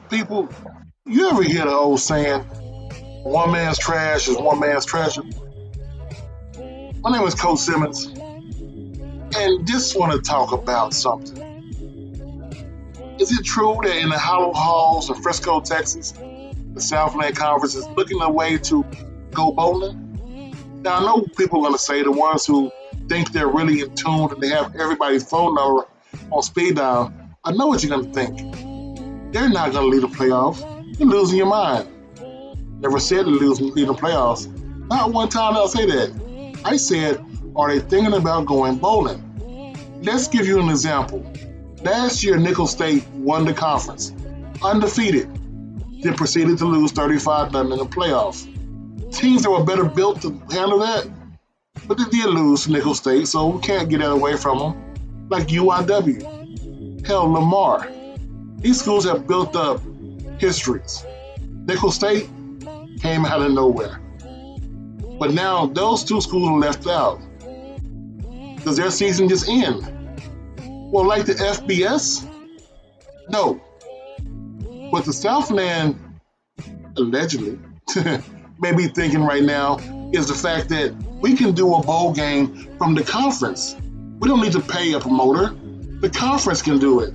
People, you ever hear the old saying, one man's trash is one man's treasure? My name is Coach Simmons, and just want to talk about something. Is it true that in the hollow halls of Frisco, Texas, the Southland Conference is looking a way to go bowling? Now, I know people are going to say the ones who think they're really in tune and they have everybody's phone number on speed dial. I know what you're going to think. They're not going to lead the playoffs. You're losing your mind. Never said to lead the playoffs. Not one time did I say that. I said, are they thinking about going bowling? Let's give you an example. Last year, Nickel State won the conference, undefeated, then proceeded to lose 35-0 in the playoffs. Teams that were better built to handle that, but they did lose to Nickel State, so we can't get that away from them. Like UIW, hell, Lamar. These schools have built up histories. Nickel State came out of nowhere. But now those two schools are left out. Does their season just end? Well, like the FBS? No. What the Southland allegedly may be thinking right now is the fact that we can do a bowl game from the conference. We don't need to pay a promoter. The conference can do it.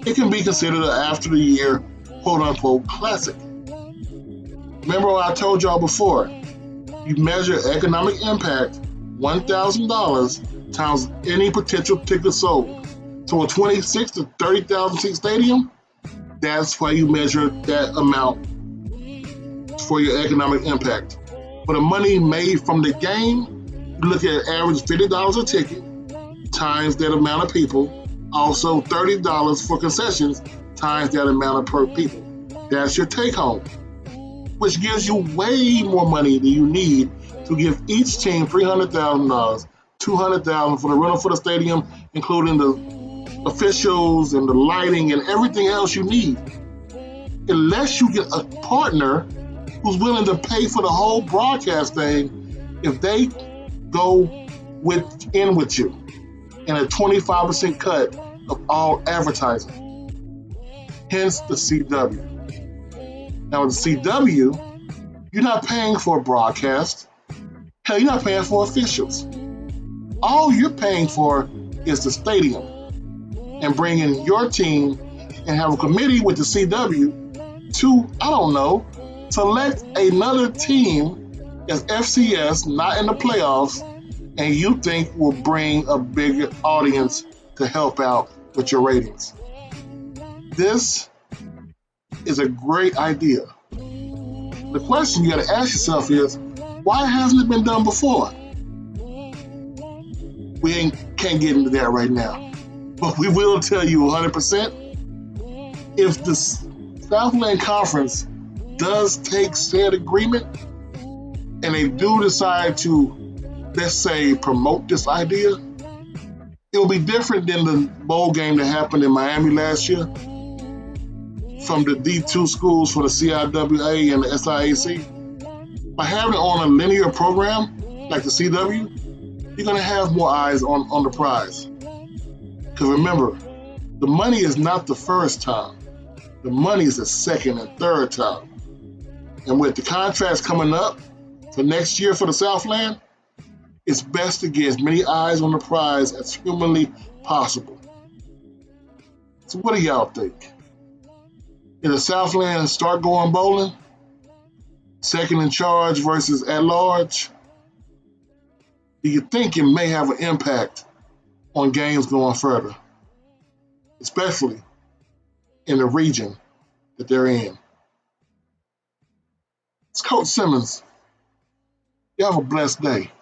It can be considered an after the year quote unquote classic. Remember what I told y'all before? You measure economic impact $1,000 times any potential ticket sold. So a 26 to 30,000 seat stadium, that's why you measure that amount for your economic impact. For the money made from the game, you look at average $50 a ticket times that amount of people. Also $30 for concessions times that amount of per people. That's your take home, which gives you way more money than you need to give each team $300,000, $200,000 for the rental for the stadium, including the officials and the lighting and everything else you need. Unless you get a partner who's willing to pay for the whole broadcast thing, if they go with you and a 25% cut of all advertising. Hence the CW. Now with the CW, you're not paying for a broadcast. Hell, you're not paying for officials. All you're paying for is the stadium and bringing your team and have a committee with the CW to, I don't know, select another team as FCS, not in the playoffs, and you think will bring a bigger audience to help out with your ratings. This is a great idea. The question you got to ask yourself is, why hasn't it been done before? Can't get into that right now. But we will tell you 100%, if the Southland Conference does take said agreement and they do decide to, let's say, promote this idea, it'll be different than the bowl game that happened in Miami last year from the D2 schools for the CIWA and the SIAC. By having it on a linear program like the CW, you're going to have more eyes on the prize. Because remember, the money is not the first time. The money is the second and third time. And with the contracts coming up for next year for the Southland, it's best to get as many eyes on the prize as humanly possible. So what do y'all think? If the Southland start going bowling, second in charge versus at large, do you think it may have an impact on games going further, especially in the region that they're in? It's Coach Simmons. You have a blessed day.